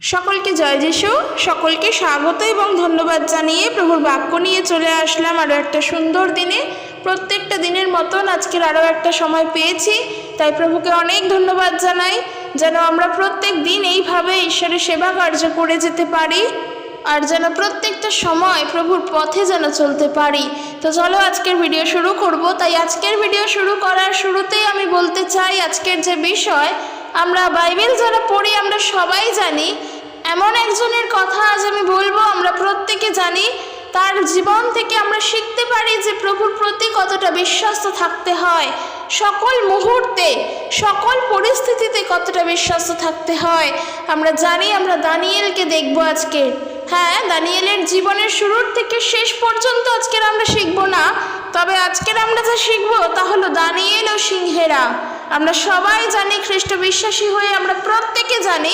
সকলকে জয় যিশু। সকলকে স্বাগত এবং ধন্যবাদ জানিয়ে প্রভুর বাক্য নিয়ে চলে আসলাম আরও একটা সুন্দর দিনে। প্রত্যেকটা দিনের মতন আজকের আরও একটা সময় পেয়েছি, তাই প্রভুকে অনেক ধন্যবাদ জানাই যেন আমরা প্রত্যেক দিন এইভাবে ঈশ্বরের সেবা কার্য করে যেতে পারি আর যেন প্রত্যেকটা সময় প্রভুর পথে যেন চলতে পারি। তো চলো আজকের ভিডিও শুরু করব। তাই আজকের ভিডিও শুরু করার শুরুতেই আমি বলতে চাই, আজকের যে বিষয় আমরা বাইবেল যারা পড়ি আমরা সবাই জানি, এমন একজনের কথা আজ আমি বলবো। আমরা প্রত্যেকে জানি, তার জীবন থেকে আমরা শিখতে পারি যে প্রভুর প্রতি কতটা বিশ্বস্ত থাকতে হয়, সকল মুহূর্তে সকল পরিস্থিতিতে কতটা বিশ্বস্ত থাকতে হয়। আমরা জানি, আমরা দানিয়েলকে দেখব আজকে। হ্যাঁ, দানিয়েলের জীবনের শুরুর থেকে শেষ পর্যন্ত আজকের আমরা শিখব না, তবে আজকের আমরা যা শিখব তা হলো দানিয়েল ও সিংহেরা। আমরা সবাই জানি, খ্রিস্ট বিশ্বাসী হয়ে আমরা প্রত্যেকে জানি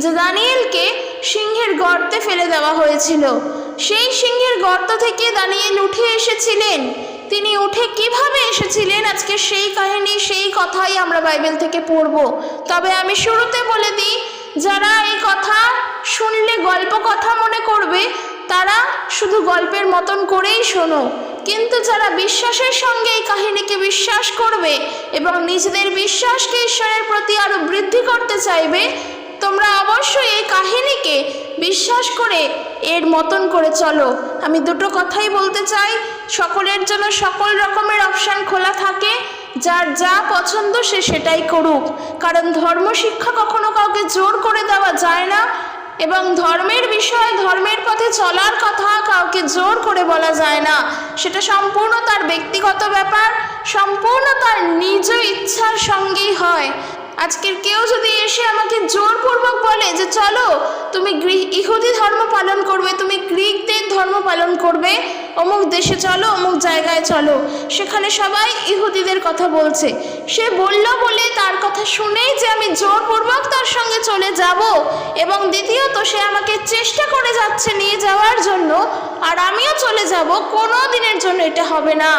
যে দানিয়েলকে সিংহের গর্তে ফেলে দেওয়া হয়েছিল। সেই সিংহের গর্ত থেকে দানিয়েল উঠে এসেছিলেন। তিনি উঠে কিভাবে এসেছিলেন, আজকে সেই কাহিনী সেই কথাই আমরা বাইবেল থেকে পড়ব। তবে আমি শুরুতে বলে দিই, যারা এই কথা শুনলে গল্প কথা মনে করবে তারা শুধু গল্পের মতন করেই শোনো, কিন্তু যারা বিশ্বাসের সঙ্গে এই কাহিনীকে বিশ্বাস করবে এবং নিজেদের বিশ্বাসকে ঈশ্বরের প্রতি আরও বৃদ্ধি করতে চাইবে, তোমরা অবশ্যই এই কাহিনীকে বিশ্বাস করে এর মতন করে চলো। আমি দুটো কথাই বলতে চাই, সকলের জন্য সকল রকমের অপশান খোলা থাকে, যার যা পছন্দ সে সেটাই করুক। কারণ ধর্ম শিক্ষা কখনো কাউকে জোর করে দেওয়া যায় না, এবং ধর্মের বিষয় ধর্মের পথে চলার কথা কাউকে জোর করে বলা যায় না। সেটা সম্পূর্ণ তার ব্যক্তিগত ব্যাপার, সম্পূর্ণ তার নিজ ইচ্ছার সঙ্গেই হয়। আজকের কেউ যদি এসে আমাকে জোরপূর্বক বলে যে চলো তুমি ইহুদি ধর্ম পালন করবে, তুমি গ্রিকদের ধর্ম পালন করবে, অমুক দেশে চলো, অমুক জায়গায় চলো, সেখানে সবাই ইহুদিদের কথা বলছে, সে বলল বলে তার কথা শুনেই যে আমি জোরপূর্বক তার সঙ্গে চলে যাব, এবং দ্বিতীয়ত সে আমাকে চেষ্টা করে যাচ্ছে নিয়ে যাওয়ার জন্য, আর আমিও চলে যাব, কোনো দিনের জন্য এটা হবে না।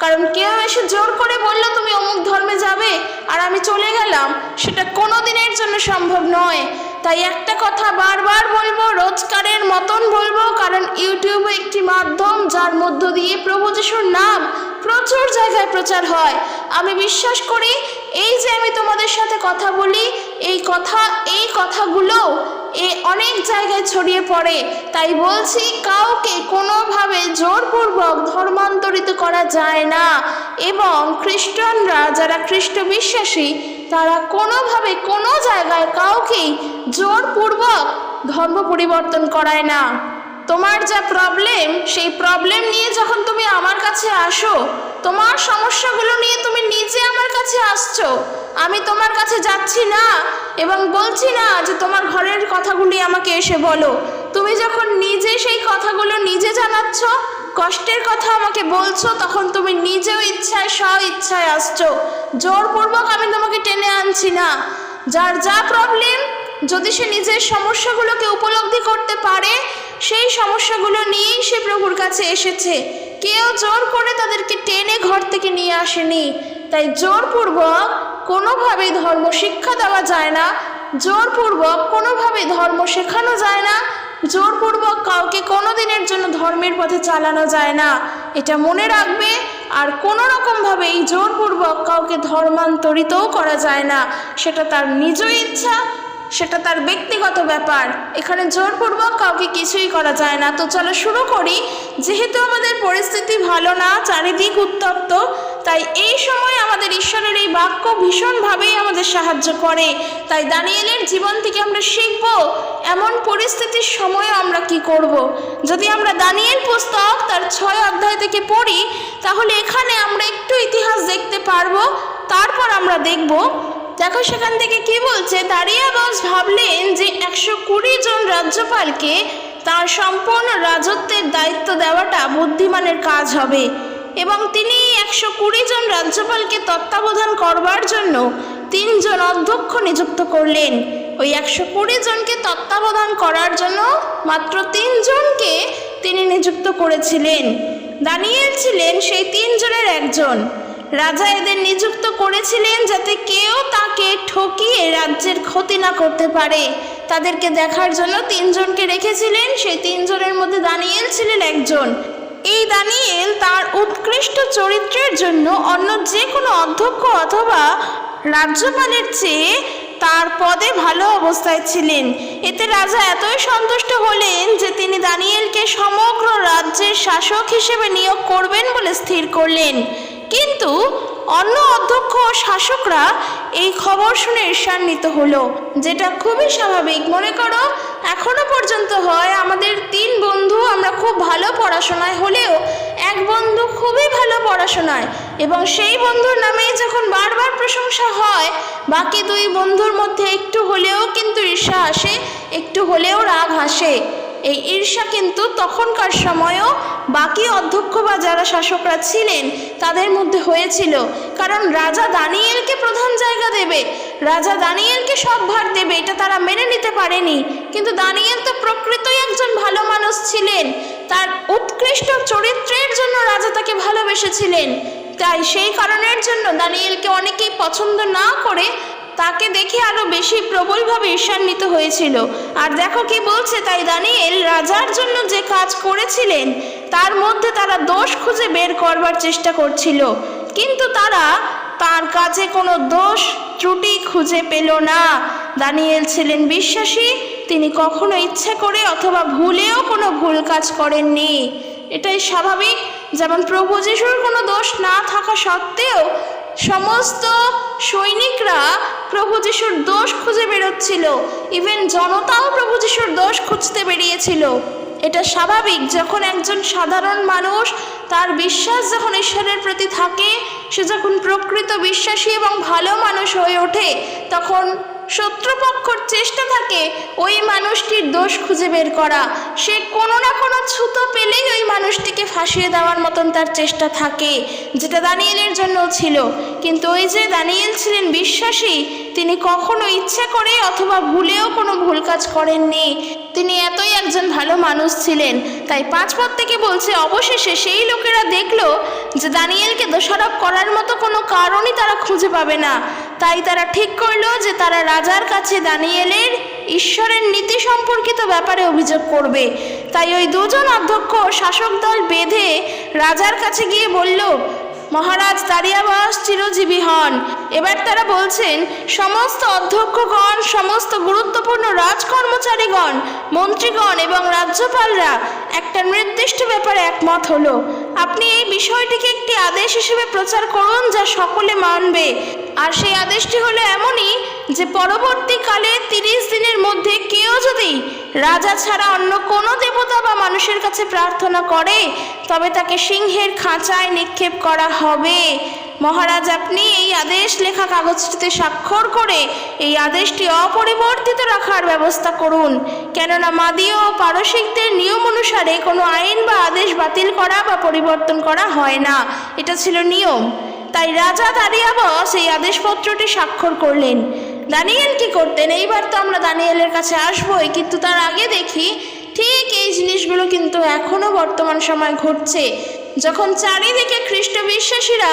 কারণ কেউ এসে জোর করে বলল তুমি অমুক ধর্মে যাবে আর আমি চলে গেলাম, সেটা কোনো দিনের জন্য সম্ভব নয়। তাই একটা কথা বারবার বলবো, রোজকারের মতন বলবো, কারণ ইউটিউব একটি মাধ্যম যার মধ্য দিয়ে প্রভু যিশুর নাম প্রচুর জায়গায় প্রচার হয়। আমি বিশ্বাস করি এই যে আমি তোমাদের সাথে কথা বলি, এই কথাগুলো অনেক জায়গায় ছড়িয়ে পড়ে। তাই বলছি, কাউকে কোনোভাবে জোরপূর্বক ধর্মান্তরিত করা যায় না, এবং খ্রিস্টানরা যারা খ্রিস্ট বিশ্বাসী তারা কোনোভাবে কোনো জায়গায় কাউকেই জোরপূর্বক ধর্ম পরিবর্তন করায় না। তোমার যা প্রবলেম, সেই প্রবলেম নিয়ে যখন তুমি আমার কাছে আসো, তোমার সমস্যাগুলো নিয়ে তুমি নিজে আমার কাছে আসছো, আমি তোমার কাছে যাচ্ছি না এবং বলছি না যে তোমার ঘরের কথাগুলি আমাকে এসে বলো। তুমি যখন নিজে সেই কথাগুলো নিজে জানাচ্ছ, কষ্টের কথা আমাকে বলছো, তখন তুমি নিজেও ইচ্ছায় স্ব ইচ্ছায় আসছো। জোরপূর্বক আমি তোমাকে টেনে আনছি না। যার যা প্রবলেম, যদি সে নিজের সমস্যাগুলোকে উপলব্ধি করতে পারে, সেই সমস্যাগুলো নিয়েই সে প্রভুর কাছে এসেছে। কেউ জোর করে তাদেরকে টেনে ঘর থেকে নিয়ে আসেনি। তাই জোরপূর্বক কোনোভাবেই ধর্ম শিক্ষা দেওয়া যায় না, জোরপূর্বক কোনোভাবেই ধর্ম শেখানো যায় না, জোরপূর্বক কাউকে কোনো দিনের জন্য ধর্মের পথে চালানো যায় না। এটা মনে রাখবে। আর কোনো রকমভাবেই জোরপূর্বক কাউকে ধর্মান্তরিতও করা যায় না, সেটা তার নিজ ইচ্ছা, সেটা তার ব্যক্তিগত ব্যাপার। এখানে জোরপূর্বক কাউকে কিছুই করা যায় না। তো চলো শুরু করি। যেহেতু আমাদের পরিস্থিতি ভালো না, চারিদিক উত্তপ্ত, তাই এই সময় আমাদের ঈশ্বরের এই বাক্য ভীষণভাবেই আমাদের সাহায্য করে। তাই দানিয়েলের জীবন থেকে আমরা শিখব এমন পরিস্থিতির সময়ে আমরা কি করব। যদি আমরা দানিয়েল পুস্তক তার 6 অধ্যায় থেকে পড়ি, তাহলে এখানে আমরা একটু ইতিহাস দেখতে পারবো। তারপর আমরা দেখব, দেখো সেখান থেকে কি বলছে। দারিয়াবাস ভাবলেন যে 120 জন রাজ্যপালকে তার সম্পূর্ণ রাজত্বের দায়িত্ব দেওয়াটা বুদ্ধিমানের কাজ হবে, এবং তিনি 120 জন রাজ্যপালকে তত্ত্বাবধান করবার জন্য 3 জন অধ্যক্ষ নিযুক্ত করলেন। ওই 120 জনকে তত্ত্বাবধান করার জন্য মাত্র 3 জনকে তিনি নিযুক্ত করেছিলেন। দানিয়েল ছিলেন সেই 3 জনের একজন। রাজা এদের নিযুক্ত করেছিলেন যাতে কেউ তাকে ঠকিয়ে রাজ্যের ক্ষতি না করতে পারে। তাদেরকে দেখার জন্য 3 জনকে রেখেছিলেন। সেই 3 জনের মধ্যে দানিয়েল ছিলেন একজন। এই দানিয়েল তার উৎকৃষ্ট চরিত্রের জন্য অন্য যে কোনো অধ্যক্ষ অথবা রাজ্যপালের চেয়ে তার পদে ভালো অবস্থায় ছিলেন। এতে রাজা এতই সন্তুষ্ট হলেন যে তিনি দানিয়েলকে সমগ্র রাজ্যের শাসক হিসেবে নিয়োগ করবেন বলে স্থির করলেন। কিন্তু অন্য অধ্যক্ষ ও শাসকরা এই খবর শুনে ঈর্ষান্বিত হলো, যেটা খুবই স্বাভাবিক। মনে করো এখনো পর্যন্ত হয় আমাদের 3 বন্ধু, আমরা খুব ভালো পড়াশোনায় হলেও এক বন্ধু খুবই ভালো পড়াশোনায়, এবং সেই বন্ধুর নামেই যখন বারবার প্রশংসা হয়, বাকি 2 বন্ধুর মধ্যে একটু হলেও কিন্তু ঈর্ষা আসে, একটু হলেও রাগ আসে। এই ঈর্ষা কিন্তু তখনকার সময়ও বাকি অধ্যক্ষ বা যারা শাসকরা ছিলেন তাদের মধ্যে হয়েছিল। কারণ রাজা দানিয়েলকে প্রধান জায়গা দেবে, রাজা দানিয়েলকে সব ভার দেবে, এটা তারা মেনে নিতে পারেনি। কিন্তু দানিয়েল তো প্রকৃতই একজন ভালো মানুষ ছিলেন, তার উৎকৃষ্ট চরিত্রের জন্য রাজা তাকে ভালোবেসেছিলেন। তাই সেই কারণের জন্য দানিয়েলকে অনেকেই পছন্দ না করে তাকে দেখে আরো বেশি প্রবলভাবে ঈর্ষান্বিত হয়েছিল। আর দেখো কি বলছে, তাই দানিয়েল রাজার জন্য যে কাজ করেছিলেন তার মধ্যে তারা দোষ খুঁজে বের করবার চেষ্টা করছিল, কিন্তু তারা তার কাজে কোনো দোষ ত্রুটি খুঁজে পেল না। দানিয়েল ছিলেন বিশ্বাসী, তিনি কখনো ইচ্ছে করে অথবা ভুলেও কোনো ভুল কাজ করেননি। এটাই স্বাভাবিক। যেমন প্রভু যিশুর কোনো দোষ না থাকা সত্ত্বেও সমস্ত সৈনিকরা প্রভু যিশুর দোষ খুঁজে বেরোচ্ছিল, ইভেন জনতাও প্রভু যিশুর দোষ খুঁজতে বেরিয়েছিল। এটা স্বাভাবিক। যখন একজন সাধারণ মানুষ তার বিশ্বাস যখন ঈশ্বরের প্রতি থাকে, সে যখন প্রকৃত বিশ্বাসী এবং ভালো মানুষ হয়ে ওঠে, তখন শত্রুপক্ষর চেষ্টা থাকে ওই মানুষটির দোষ খুঁজে বের করা। সে কোনো না কোনো ছুতো পেলেই ওই মানুষটিকে ফাঁসিয়ে দেওয়ার মতন তার চেষ্টা থাকে, যেটা দানিয়েলের জন্যও ছিল। কিন্তু ওই যে দানিয়েল ছিলেন বিশ্বাসী, তিনি কখনো ইচ্ছে করে অথবা ভুলেও কোনো ভুল কাজ করেননি। তিনি এতই একজন ভালো মানুষ ছিলেন। তাই 5 পদ থেকে বলছে, অবশেষে সেই লোকেরা দেখলো যে দানিয়েলকে দোষারোপ করার মতো কোনো কারণই তারা খুঁজে পাবে না। তাই তারা ঠিক করলো যে তারা রাজার কাছে দানিয়েলের ঈশ্বরের নীতি সম্পর্কিত ব্যাপারে অভিযোগ করবে। তাই ওই 2 জন অধ্যক্ষ শাসক দল বেঁধে রাজার কাছে গিয়ে বলল, মহারাজ দারিয়াবাস চিরজীবী হন। এবার তারা বলছেন, সমস্ত অধ্যক্ষগণ, সমস্ত গুরুত্বপূর্ণ রাজকর্মচারীগণ, মন্ত্রীগণ এবং রাজ্যপালরা একটা নির্দিষ্ট ব্যাপারে একমত হলো। আপনি এই বিষয়টিকে একটি আদেশ হিসেবে প্রচার করুন যা সকলে মানবে। আর সেই আদেশটি হলো এমনই যে পরবর্তীকালে 30 দিনের মধ্যে কেউ যদি রাজা ছাড়া অন্য কোনো দেবতা বা মানুষের কাছে প্রার্থনা করে, তবে তাকে সিংহের খাঁচায় নিক্ষেপ করা হবে। মহারাজ, আপনি এই আদেশ লেখা কাগজটিতে স্বাক্ষর করে এই আদেশটি অপরিবর্তিত রাখার ব্যবস্থা করুন, কেননা মাদীয় ও পারসিকদের নিয়ম অনুসারে কোনো আইন বা আদেশ বাতিল করা বা পরিবর্তন করা হয় না। এটা ছিল নিয়ম। তাই রাজা দারিয়াবাস এই আদেশপত্রটি স্বাক্ষর করলেন। দানিয়েল কি করতেন? এইবার তো আমরা দানিয়েলের কাছে আসবোই, কিন্তু তার আগে দেখি ঠিক এই জিনিসগুলো কিন্তু এখনো বর্তমান সময় ঘটছে। যখন চারিদিকে খ্রিস্ট বিশ্বাসীরা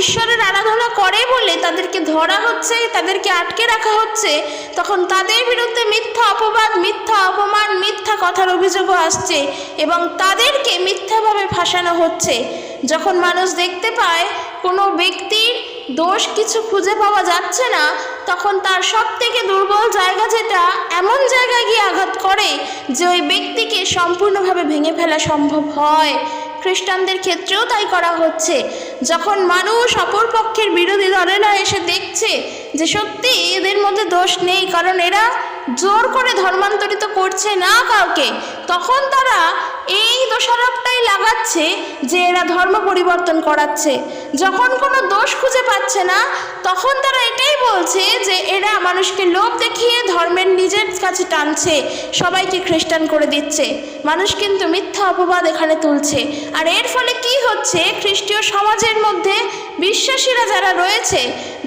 ঈশ্বরের আরাধনা করে বলে তাদেরকে ধরা হচ্ছে, তাদেরকে আটকে রাখা হচ্ছে, তখন তাদের বিরুদ্ধে মিথ্যা অপবাদ, মিথ্যা অপমান, মিথ্যা কথার অভিযোগও আসছে এবং তাদেরকে মিথ্যাভাবে ফাঁসানো হচ্ছে। যখন মানুষ দেখতে পায় কোনো ব্যক্তির দোষ কিছু খুঁজে পাওয়া যাচ্ছে না, তখন তার সব থেকে দুর্বল জায়গা যেটা, এমন জায়গায় গিয়ে আঘাত করে যে ওই ব্যক্তিকে সম্পূর্ণভাবে ভেঙে ফেলা সম্ভব হয়। খ্রিস্টানদের ক্ষেত্রেও তাই করা হচ্ছে। যখন মানুষ অপর পক্ষের বিরোধী দলেরা এসে দেখছে যে সত্যি এদের মধ্যে দোষ নেই, কারণ এরা জোর করে ধর্মান্তরিত করছে না কাউকে, তখন তারা এই দোষারোপটাই লাগাচ্ছে যে এরা ধর্ম পরিবর্তন করাচ্ছে। যখন কোনো দোষ খুঁজে পাচ্ছে না, তখন তারা এটাই বলছে যে এরা মানুষকে লোভ দেখিয়ে ধর্মের নিজের কাছে টানছে, সবাইকে খ্রিস্টান করে দিচ্ছে। মানুষ কিন্তু মিথ্যা অপবাদ এখানে তুলছে। আর এর ফলে কি হচ্ছে, খ্রিস্টীয় সমাজের মধ্যে বিশ্বাসীরা যারা রয়েছে,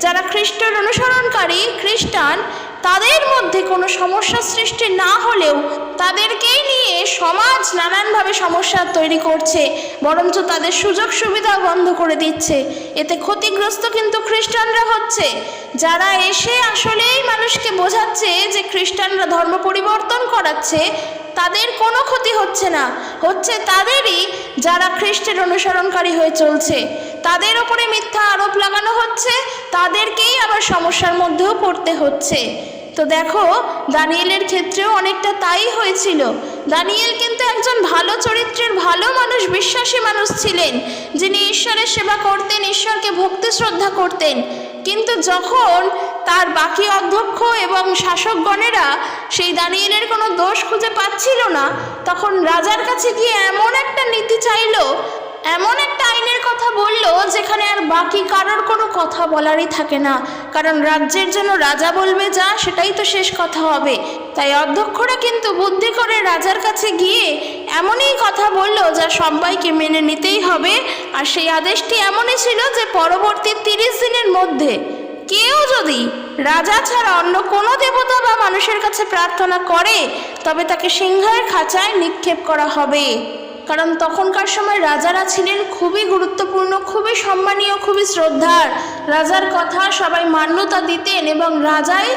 যারা খ্রিস্টের অনুসরণকারী খ্রিস্টান, তাদের মধ্যে কোনো সমস্যা সৃষ্টি না হলেও তাদেরকেই নিয়ে সমাজ নানানভাবে সমস্যা তৈরি করছে, বরঞ্চ তাদের সুযোগ সুবিধা বন্ধ করে দিচ্ছে। এতে ক্ষতিগ্রস্ত কিন্তু খ্রিস্টানরা হচ্ছে, যারা এসে আসলেই মানুষকে বোঝাচ্ছে যে খ্রিস্টানরা ধর্ম পরিবর্তন করাচ্ছে। তাদের কোনো ক্ষতি হচ্ছে না, হচ্ছে তাদেরই যারা খ্রিস্টের অনুসরণকারী হয়ে চলছে। তাদের ওপরে মিথ্যা আরোপ লাগানো হচ্ছে, তাদেরকেই আবার সমস্যার মধ্যেও পড়তে হচ্ছে। তো দেখো, দানিয়েলের ক্ষেত্রেও অনেকটা তাই হয়েছিল। দানিয়েল কিন্তু একজন ভালো চরিত্রের ভালো মানুষ, বিশ্বাসী মানুষ ছিলেন, যিনি ঈশ্বরের সেবা করতেন, ঈশ্বরকে ভক্তি শ্রদ্ধা করতেন। কিন্তু যখন তার বাকি অধ্যক্ষ এবং শাসকগণেরা সেই দানিয়েলের কোনো দোষ খুঁজে পাচ্ছিল না, তখন রাজার কাছে গিয়ে এমন একটা নীতি চাইলো, এমন একটা আইনের কথা বলল যেখানে আর বাকি কারোর কোনো কথা বলারই থাকে না। কারণ রাজ্যের জন্য রাজা বলবে যা, সেটাই তো শেষ কথা হবে। তাই অধ্যক্ষরা কিন্তু বুদ্ধি করে রাজার কাছে গিয়ে এমনই কথা বলল যা সবাইকে মেনে নিতেই হবে। আর সেই আদেশটি এমনই ছিল যে পরবর্তী 30 দিনের মধ্যে কেউ যদি রাজা ছাড়া অন্য কোনো দেবতা বা মানুষের কাছে প্রার্থনা করে, তবে তাকে সিংহের খাঁচায় নিক্ষেপ করা হবে। কারণ তখনকার সময় রাজারা ছিলেন খুবই গুরুত্বপূর্ণ, খুবই সম্মানীয়, খুবই শ্রদ্ধার। রাজার কথা সবাই মান্যতা দিতেন এবং রাজাই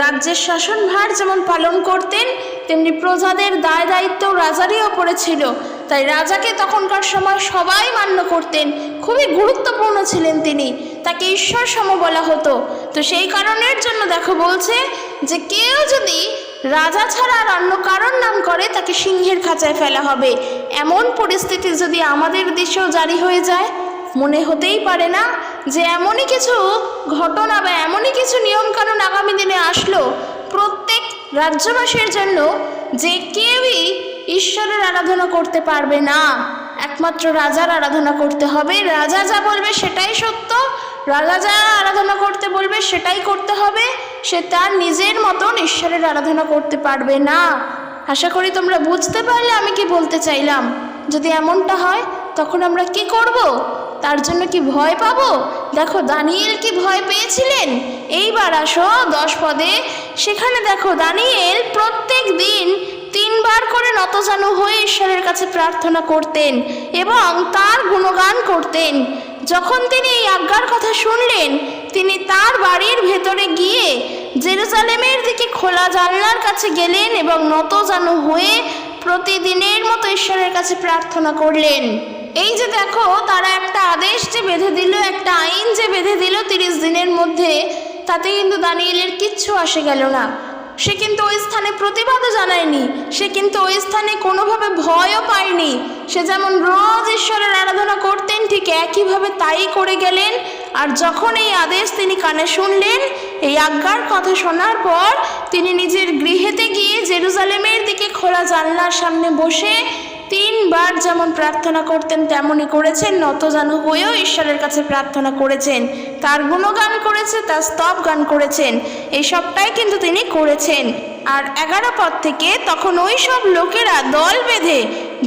রাজ্যের শাসনভার যেমন পালন করতেন, তেমনি প্রজাদের দায় দায়িত্ব রাজারই ওপরে ছিল। তাই রাজাকে তখনকার সময় সবাই মান্য করতেন, খুবই গুরুত্বপূর্ণ ছিলেন তিনি, তাকে ঈশ্বর সম বলা হতো। তো সেই কারণের জন্য দেখো বলছে যে কেউ যদি রাজা ছাড়া আর অন্য কারোর নাম করে, তাকে সিংহের খাঁচায় ফেলা হবে। এমন পরিস্থিতি যদি আমাদের দেশেও জারি হয়ে যায়, মনে হতেই পারে না যে এমনই কিছু ঘটনা বা এমনই কিছু নিয়মকানুন আগামী দিনে আসলো প্রত্যেক রাজ্যবাসীর জন্য, যে কেউই ঈশ্বরের আরাধনা করতে পারবে না, একমাত্র রাজার আরাধনা করতে হবে। রাজা যা বলবে সেটাই সত্য, রাজা যা আরাধনা করতে বলবে সেটাই করতে হবে। সে তার নিজের মতন ঈশ্বরের আরাধনা করতে পারবে না। আশা করি তোমরা বুঝতে পারলে আমি কি বলতে চাইলাম। যদি এমনটা হয় তখন আমরা কি করব? তার জন্য কি ভয় পাবো? দেখো দানিয়েল কি ভয় পেয়েছিলেন। এইবার আসো 10 পদে। সেখানে দেখো দানিয়েল প্রত্যেক দিন 3 বার করে নতজানু হয়ে ঈশ্বরের কাছে প্রার্থনা করতেন এবং তার গুণগান করতেন। যখন তিনি এই আজ্ঞার কথা শুনলেন, তিনি তার বাড়ির ভেতরে গিয়ে জেরুজালেমের দিকে খোলা জানলার কাছে গেলেন এবং নতজানু হয়ে প্রতিদিনের মতো ঈশ্বরের কাছে প্রার্থনা করলেন। এই যে দেখো, তারা একটা আদেশ যে বেঁধে দিল, একটা আইন যে বেঁধে দিল 30 দিনের মধ্যে, তাতে কিন্তু দানিয়েলের কিচ্ছু আসে গেল না। সে কিন্তু ওই স্থানে প্রতিবাদও জানায়নি, সে কিন্তু ওই স্থানে কোনোভাবে ভয়ও পায়নি। সে যেমন রোজ ঈশ্বরের আরাধনা করতেন, ঠিক একইভাবে তাই করে গেলেন। আর যখন এই আদেশ তিনি কানে শুনলেন, এই আজ্ঞার কথা শোনার পর তিনি নিজের গৃহেতে গিয়ে জেরুজালেমের দিকে খোলা জানলার সামনে বসে 3 বার যেমন প্রার্থনা করতেন তেমনই করেছেন। নতজানু হয়েও ঈশ্বরের কাছে প্রার্থনা করেছেন, তার গুণগান করেছে, তার স্তব গান করেছেন, এই সবটাই কিন্তু তিনি করেছেন। আর 11 পদ থেকে তখন ওই সব লোকেরা দল বেঁধে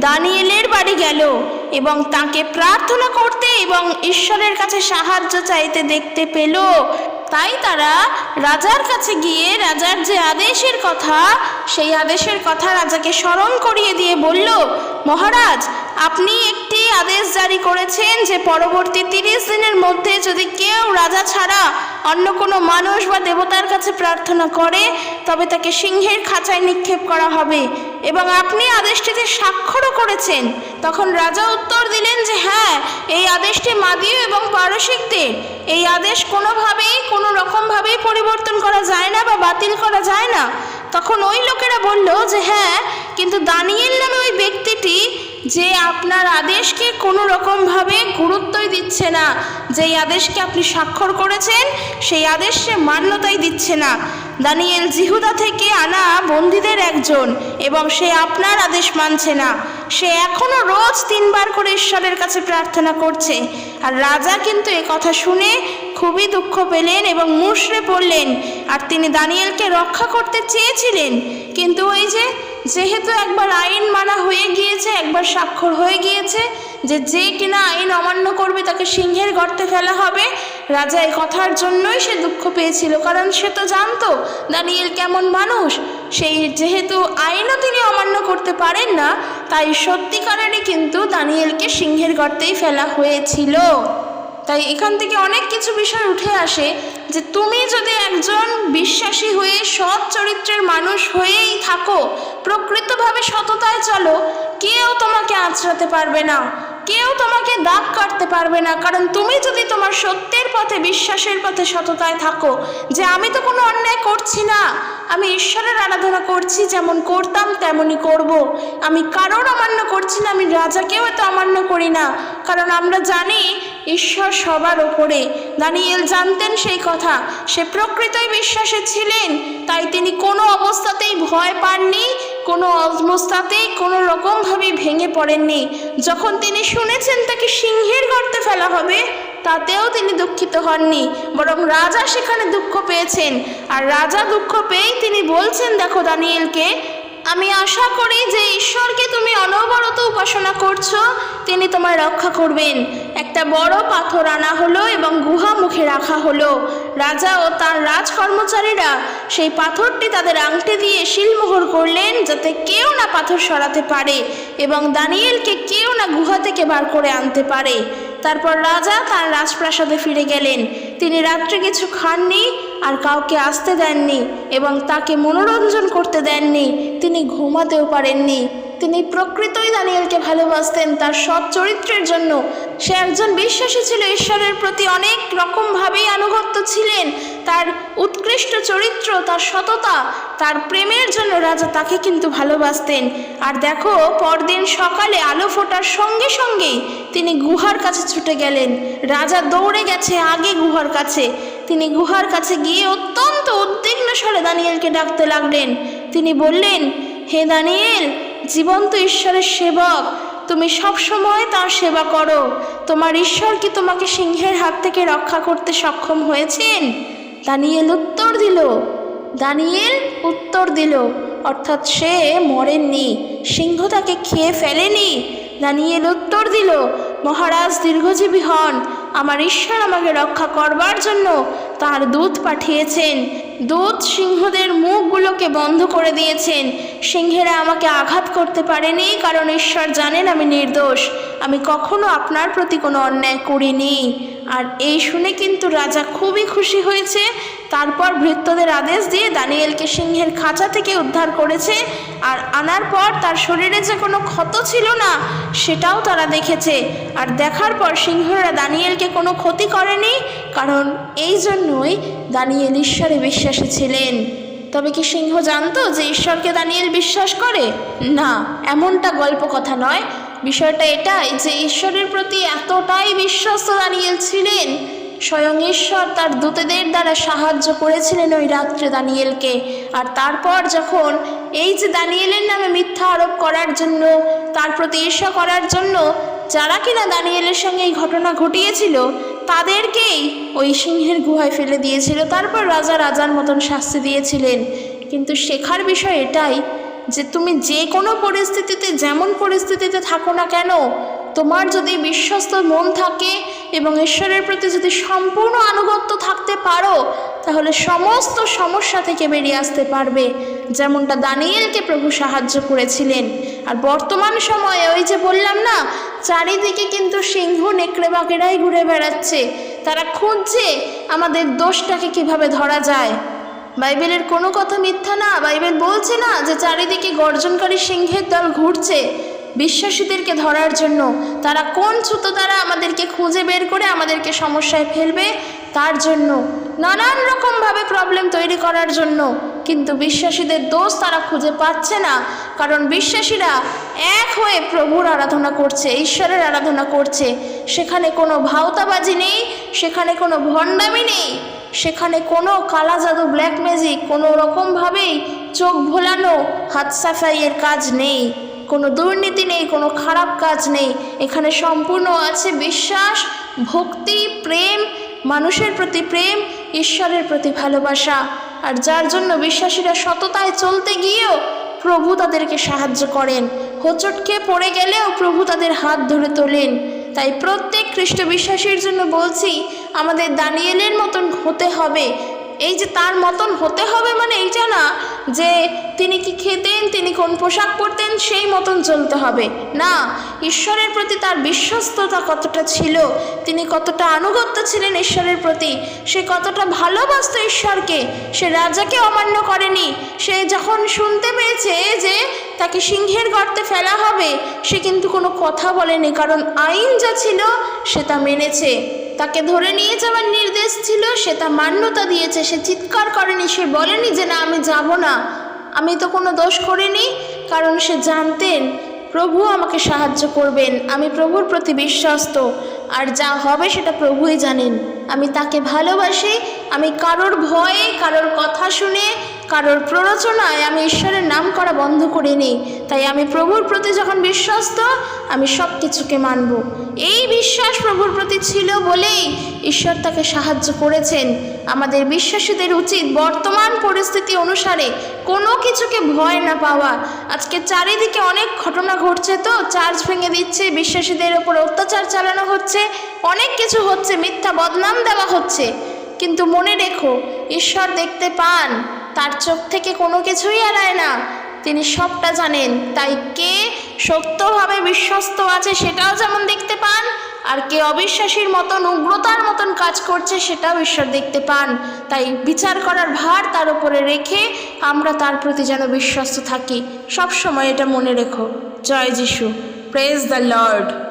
দানিয়েলের বাড়ি গেল এবং তাকে প্রার্থনা করতে এবং ঈশ্বরের কাছে সাহায্য চাইতে দেখতে পেল। তাই তারা রাজার কাছে গিয়ে রাজার যে আদেশের কথা, সেই আদেশের কথা রাজাকে স্মরণ করিয়ে দিয়ে বলল, মহারাজ, আপনি একটি আদেশ জারি করেছেন যে পরবর্তী 30 দিনের মধ্যে যদি কেউ রাজা ছাড়া অন্য কোনো মানুষ বা দেবতার কাছে প্রার্থনা করে, তবে তাকে সিংহের খাঁচায় নিক্ষেপ করা হবে, এবং আপনি আদেশটিতে স্বাক্ষরও করেছেন। তখন রাজা উত্তর দিলেন যে হ্যাঁ, এই আদেশটি মাদীয় এবং পারসিকদের। এই আদেশ কোনোভাবেই কোনো রকমভাবেই পরিবর্তন করা যায় না বা বাতিল করা যায় না। তখন ওই লোকেরা বলল যে হ্যাঁ, কিন্তু দানিয়েল নামে ওই ব্যক্তিটি যে আপনার আদেশকে কোনো রকমভাবে গুরুত্বই দিচ্ছে না, যেই আদেশকে আপনি স্বাক্ষর করেছেন সেই আদেশ সে মান্যতাই দিচ্ছে না। দানিয়েল জিহুদা থেকে আনা বন্দীদের একজন, এবং সে আপনার আদেশ মানছে না। সে এখনও রোজ 3 বার করে ঈশ্বরের কাছে প্রার্থনা করছে। আর রাজা কিন্তু এ কথা শুনে খুবই দুঃখ পেলেন এবং মুষড়ে পড়লেন। আর তিনি দানিয়েলকে রক্ষা করতে চেয়েছিলেন, কিন্তু ওই যেহেতু একবার আইন মানা হয়ে গিয়েছে, একবার স্বাক্ষর হয়ে গিয়েছে যে কিনা আইন অমান্য করবে তাকে সিংহের গর্তে ফেলা হবে, রাজা এই কথার জন্যই সে দুঃখ পেয়েছিল, কারণ সে তো জানতো দানিয়েল কেমন মানুষ। সেই যেহেতু আইনও তিনি অমান্য করতে পারেন না, তাই সত্যিকারেরই কিন্তু দানিয়েলকে সিংহের গর্তেই ফেলা হয়েছিল। তাই এখান থেকে অনেক কিছু বিষয় উঠে আসে যে তুমি যদি একজন বিশ্বাসী হয়ে সৎ চরিত্রের মানুষ হয়েই থাকো, প্রকৃতভাবে সততায় চলো, কেউ তোমাকে আঁচড়াতে পারবে না, কেউ তোমাকে দাগ কাটতে পারবে না। কারণ তুমি যদি তোমার সত্যের পথে, বিশ্বাসের পথে, সততায় থাকো, যে আমি তো কোনো অন্যায় করছি না, আমি ঈশ্বরের আরাধনা করছি, যেমন করতাম তেমনই করব, আমি কারোর অমান্য করছি না, আমি রাজাকেও এত অমান্য করি না, কারণ আমরা জানি ঈশ্বর সবার ওপরে। দানিয়েল জানতেন সেই কথা, সে প্রকৃতই বিশ্বাসী ছিলেন, তাই তিনি কোনো অবস্থাতেই ভয় পাননি, কোনো অবস্থাতেই কোনো রকমভাবেই ভেঙে পড়েননি। যখন তিনি শুনেছেন তাকে সিংহের গর্তে ফেলা হবে, তাতেও তিনি দুঃখিত হননি, বরং রাজা সেখানে দুঃখ পেয়েছেন। আর রাজা দুঃখ পেয়েই তিনি বলছেন, দেখো দানিয়েলকে, আমি আশা করি যে ঈশ্বরকে তুমি অনবরত উপাসনা করছো, তিনি তোমায় রক্ষা করবেন। একটা বড় পাথর আনা হলো এবং গুহা মুখে রাখা হলো। রাজা ও তার রাজকর্মচারীরা সেই পাথরটি তাদের আংটি দিয়ে শিলমোহর করলেন, যাতে কেউ না পাথর সরাতে পারে এবং দানিয়েলকে কেউ না গুহা থেকে বার করে আনতে পারে। তারপর রাজা তার রাজপ্রাসাদে ফিরে গেলেন। তিনি রাত্রে কিছু খাননি আর কাউকে আসতে দেননি এবং তাকে মনোরঞ্জন করতে দেননি, তিনি ঘুমাতেও পারেননি। তিনি প্রকৃতই দানিয়েলকে ভালোবাসতেন তার সৎ চরিত্রের জন্য। সে একজন বিশ্বাসী ছিল, ঈশ্বরের প্রতি অনেক রকমভাবেই আনুগত্য ছিলেন। তার উৎকৃষ্ট চরিত্র, তার সততা, তার প্রেমের জন্য রাজা তাকে কিন্তু ভালোবাসতেন। আর দেখো, পরদিন সকালে আলো ফোটার সঙ্গে সঙ্গেই তিনি গুহার কাছে ছুটে গেলেন। রাজা দৌড়ে গেছে আগে গুহার কাছে। তিনি গুহার কাছে গিয়ে অত্যন্ত উদ্বিগ্ন স্বরে দানিয়েলকে ডাকতে লাগলেন। তিনি বললেন, হে দানিয়েল, জীবন্ত ঈশ্বরের সেবক, তুমি সবসময় তার সেবা করো, তোমার ঈশ্বর কি তোমাকে সিংহের হাত থেকে রক্ষা করতে সক্ষম হয়েছেন? দানিয়েল উত্তর দিল, অর্থাৎ সে মরেননি, সিংহ তাকে খেয়ে ফেলেনি। দানিয়েল উত্তর দিল, মহারাজ দীর্ঘজীবী হন, আমার ঈশ্বর আমাকে রক্ষা করবার জন্য তার দূত পাঠিয়েছেন। দূত সিংহদের মুখগুলোকে বন্ধ করে দিয়েছেন। সিংহেরা আমাকে আঘাত করতে পারেনি, কারণ ঈশ্বর জানেন আমি নির্দোষ, আমি কখনো আপনার প্রতি কোনো অন্যায় করিনি। আর এই শুনে কিন্তু রাজা খুবই খুশি হয়েছে। তারপর ভৃত্যদের আদেশ দিয়ে দানিয়েলকে সিংহের খাঁচা থেকে উদ্ধার করেছে। আর আনার পর তার শরীরে যে কোনো ক্ষত ছিল না সেটাও তারা দেখেছে। আর দেখার পর সিংহরা দানিয়েলকে কোনো ক্ষতি করেনি, কারণ এই জন্যই দানিয়েল ঈশ্বরে বিশ্বাসী ছিলেন। তবে কি সিংহ জানতো যে ঈশ্বরকে দানিয়েল বিশ্বাস করে? না, এমনটা গল্প কথা নয়। বিষয়টা এটাই যে ঈশ্বরের প্রতি এতটাই বিশ্বস্ত দানিয়েল ছিলেন, স্বয়ং ঈশ্বর তার দূতদের দ্বারা সাহায্য করেছিলেন ওই রাত্রে দানিয়েলকে। আর তারপর যখন এই যে দানিয়েলের নামে মিথ্যা আরোপ করার জন্য, তার প্রতি ঈর্ষা করার জন্য যারা কিনা দানিয়েলের সঙ্গে এই ঘটনা ঘটিয়েছিল, তাদেরকেই ওই সিংহের গুহায় ফেলে দিয়েছিল। তারপর রাজা রাজার মতন শাস্তি দিয়েছিলেন। কিন্তু শেখার বিষয় এটাই যে তুমি যে কোনো পরিস্থিতিতে, যেমন পরিস্থিতিতে থাকো না কেন, তোমার যদি বিশ্বস্ত মন থাকে এবং ঈশ্বরের প্রতি যদি সম্পূর্ণ আনুগত্য থাকতে পারো, তাহলে সমস্ত সমস্যা থেকে বেরিয়ে আসতে পারবে, যেমনটা দানিয়েলকে প্রভু সাহায্য করেছিলেন। আর বর্তমান সময়ে ওই যে বললাম না, চারিদিকে কিন্তু সিংহ নেকড়ে বাঘেরাই ঘুরে বেড়াচ্ছে। তারা খুঁজছে আমাদের দোষটাকে কিভাবে ধরা যায়। বাইবেলের কোনো কথা মিথ্যা না। বাইবেল বলছে না যে চারিদিকে গর্জনকারী সিংহের দল ঘুরছে বিশ্বাসীদেরকে ধরার জন্য। তারা কোন ছুতো দ্বারা আমাদেরকে খুঁজে বের করে আমাদেরকে সমস্যায় ফেলবে তার জন্য, নানান রকমভাবে প্রবলেম তৈরি করার জন্য। কিন্তু বিশ্বাসীদের দোষ তারা খুঁজে পাচ্ছে না, কারণ বিশ্বাসীরা এক হয়ে প্রভুর আরাধনা করছে, ঈশ্বরের আরাধনা করছে। সেখানে কোনো ভাওতাবাজি নেই, সেখানে কোনো ভণ্ডামি নেই, সেখানে কোনো কালা জাদু, ব্ল্যাক ম্যাজিক, কোনো রকমভাবেই চোখ ভোলানো, হাত সাফাইয়ের কাজ নেই, কোনো দুর্নীতি নেই, কোনো খারাপ কাজ নেই। এখানে সম্পূর্ণ আছে বিশ্বাস, ভক্তি, প্রেম মানুষের প্রতি প্রেম, ঈশ্বরের প্রতি ভালোবাসা, আর যার জন্য বিশ্বাসীরা সততায় চলতে গিয়েও প্রভু তাদেরকে সাহায্য করেন। হোঁচটকে পড়ে গেলেও প্রভু তাদের হাত ধরে তোলেন। তাই প্রত্যেক খ্রিস্ট বিশ্বাসীর জন্য বলছি, আমাদের দানিয়েলের মতন হতে হবে। এই যে তার মতন হতে হবে মানে এইটা না যে তিনি কি খেতেন, তিনি কোন পোশাক পরতেন সেই মতন চলতে হবে না। ঈশ্বরের প্রতি তার বিশ্বস্ততা কতটা ছিল, তিনি কতটা আনুগত্য ছিলেন ঈশ্বরের প্রতি, সে কতটা ভালোবাসত ঈশ্বরকে, সে রাজাকে অমান্য করেনি। সে যখন শুনতে পেয়েছে যে তাকে সিংহের গর্তে ফেলা হবে, সে কিন্তু কোনো কথা বলেনি, কারণ আইন যা ছিল সে তা মেনেছে। তাকে ধরে নিয়ে যাওয়ার নির্দেশ ছিল, সে তা মান্যতা দিয়েছে। সে চিৎকার করেনি, সে বলেনি যে না আমি যাব না, আমি তো কোনো দোষ করিনি, কারণ সে জানতেন প্রভু আমাকে সাহায্য করবেন, আমি প্রভুর প্রতি বিশ্বস্ত, আর যা হবে সেটা প্রভুই জানেন। আমি তাকে ভালোবাসি, আমি কারোর ভয়ে, কারোর কথা শুনে, কারোর প্ররোচনায় আমি ঈশ্বরের নাম করা বন্ধ করে নিই। তাই আমি প্রভুর প্রতি যখন বিশ্বস্ত, আমি সব কিছুকে মানব। এই বিশ্বাস প্রভুর প্রতি ছিল বলেই ঈশ্বর তাকে সাহায্য করেছেন। আমাদের বিশ্বাসীদের উচিত বর্তমান পরিস্থিতি অনুসারে কোনো কিছুকে ভয় না পাওয়া। আজকে চারিদিকে অনেক ঘটনা ঘটছে, তো চার্চ ভেঙে দিচ্ছে, বিশ্বাসীদের ওপর অত্যাচার চালানো হচ্ছে, অনেক কিছু হচ্ছে, মিথ্যা বদনাম দেওয়া হচ্ছে। কিন্তু মনে রেখো, ঈশ্বর দেখতে পান, তার চোখ থেকে কোনো কিছুই এড়ায় না, তিনি সবটা জানেন। তাই কে সত্যভাবে বিশ্বস্ত আছে সেটাও যেমন দেখতে পান, আর কে অবিশ্বাসীর মতন উগ্রতার মতন কাজ করছে সেটাও ঈশ্বর দেখতে পান। তাই বিচার করার ভার তার উপরে রেখে আমরা তার প্রতি যেন বিশ্বস্ত থাকি। সব সময় এটা মনে রেখো। জয় যিশু। Praise the Lord.